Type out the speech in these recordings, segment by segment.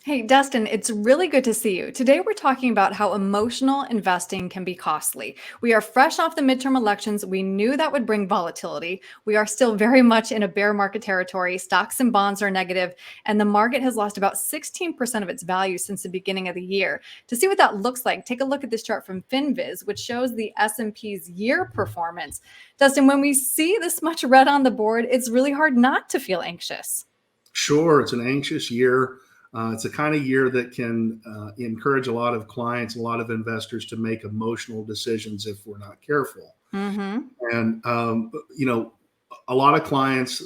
Hey, Dustin, it's really good to see you. Today, we're talking about how emotional investing can be costly. We are fresh off the midterm elections. We knew that would bring volatility. We are still very much in a bear market territory. Stocks and bonds are negative, and the market has lost about 16% of its value since the beginning of the year. To see what that looks like, take a look at this chart from FinViz, which shows the S&P's year performance. Dustin, when we see this much red on the board, it's really hard not to feel anxious. Sure, it's an anxious year. It's a kind of year that can encourage a lot of clients, a lot of investors to make emotional decisions if we're not careful. Mm-hmm. And, a lot of clients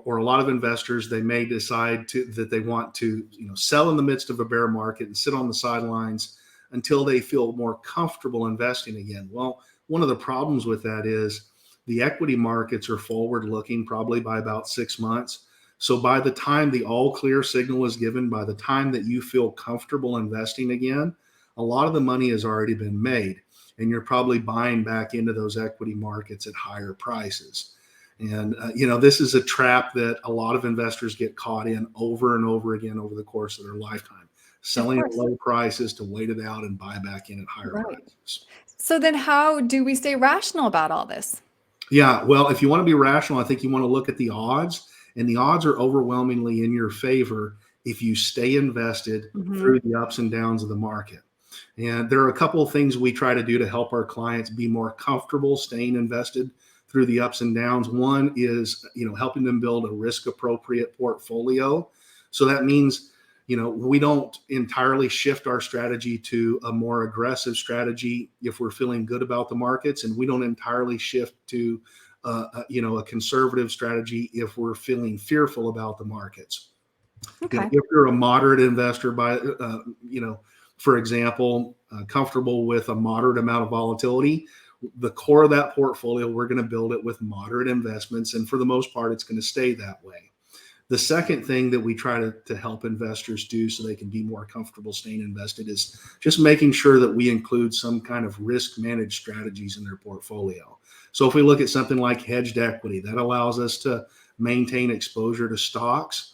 or a lot of investors, they may decide that they want to, sell in the midst of a bear market and sit on the sidelines until they feel more comfortable investing again. Well, one of the problems with that is the equity markets are forward looking probably by about 6 months. So by the time the all clear signal is given, by the time that you feel comfortable investing again, a lot of the money has already been made, and you're probably buying back into those equity markets at higher prices. And, this is a trap that a lot of investors get caught in over and over again over the course of their lifetime, Of selling at course. low prices to wait it out and buy back in at higher Right. prices. So then how do we stay rational about all this? Yeah, well, if you want to be rational, I think you want to look at the odds, and the odds are overwhelmingly in your favor if you stay invested Hmm. through the ups and downs of the market. And there are a couple of things we try to do to help our clients be more comfortable staying invested through the ups and downs. One is, helping them build a risk appropriate portfolio. So that means, we don't entirely shift our strategy to a more aggressive strategy if we're feeling good about the markets, and we don't entirely shift to a conservative strategy if we're feeling fearful about the markets. Okay. If you're a moderate investor, for example, comfortable with a moderate amount of volatility, the core of that portfolio, we're going to build it with moderate investments, and for the most part, it's going to stay that way. The second thing that we try to help investors do so they can be more comfortable staying invested is just making sure that we include some kind of risk managed strategies in their portfolio. So if we look at something like hedged equity, that allows us to maintain exposure to stocks,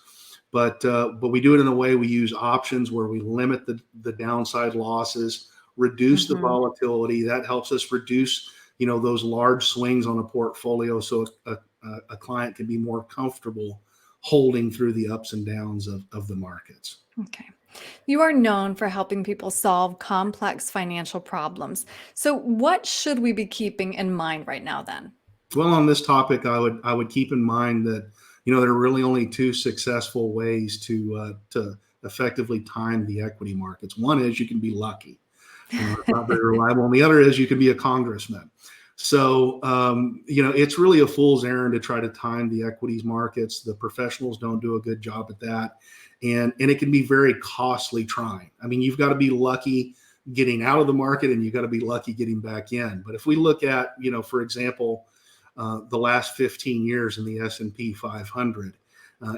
but we do it in a way we use options where we limit the downside losses, reduce the Hmm. volatility. That helps us reduce those large swings on a portfolio, so a client can be more comfortable holding through the ups and downs of the markets. Okay. You are known for helping people solve complex financial problems. So, what should we be keeping in mind right now then? Well, on this topic, I would keep in mind that there are really only two successful ways to effectively time the equity markets. One is you can be lucky, it's not very reliable, and the other is you can be a congressman. So it's really a fool's errand to try to time the equities markets. The professionals don't do a good job at that, and it can be very costly trying. I mean, you've got to be lucky getting out of the market, and you've got to be lucky getting back in. But if we look at, for example, the last 15 years in the S&P 500,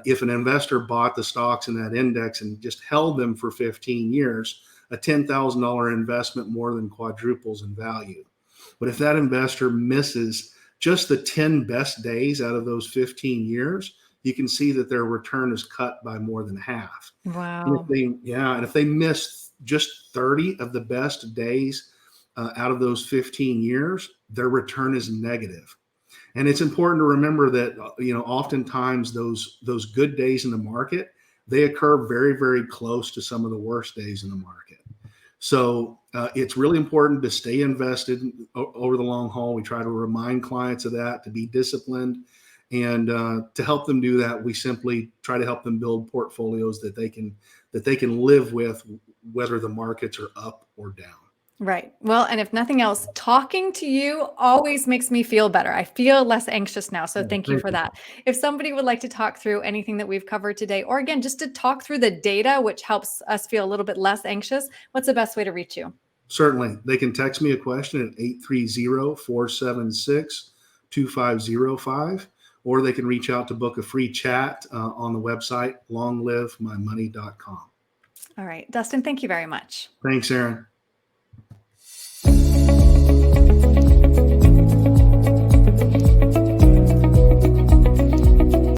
if an investor bought the stocks in that index and just held them for 15 years, a $10,000 investment more than quadruples in value. But if that investor misses just the 10 best days out of those 15 years, you can see that their return is cut by more than half. Wow. And if they miss just 30 of the best days out of those 15 years, their return is negative. And it's important to remember that oftentimes those good days in the market, they occur very, very close to some of the worst days in the market. So it's really important to stay invested over the long haul. We try to remind clients of that, to be disciplined, and to help them do that, we simply try to help them build portfolios that they can live with, whether the markets are up or down. Right. Well, and if nothing else, talking to you always makes me feel better. I feel less anxious now. So Yeah, thank you thank for you. that. If somebody would like to talk through anything that we've covered today, or again, just to talk through the data, which helps us feel a little bit less anxious, what's the best way to reach you? Certainly. They can text me a question at 830-476-2505, or they can reach out to book a free chat on the website, longlivemymoney.com. All right. Dustin, thank you very much. Thanks, Erin.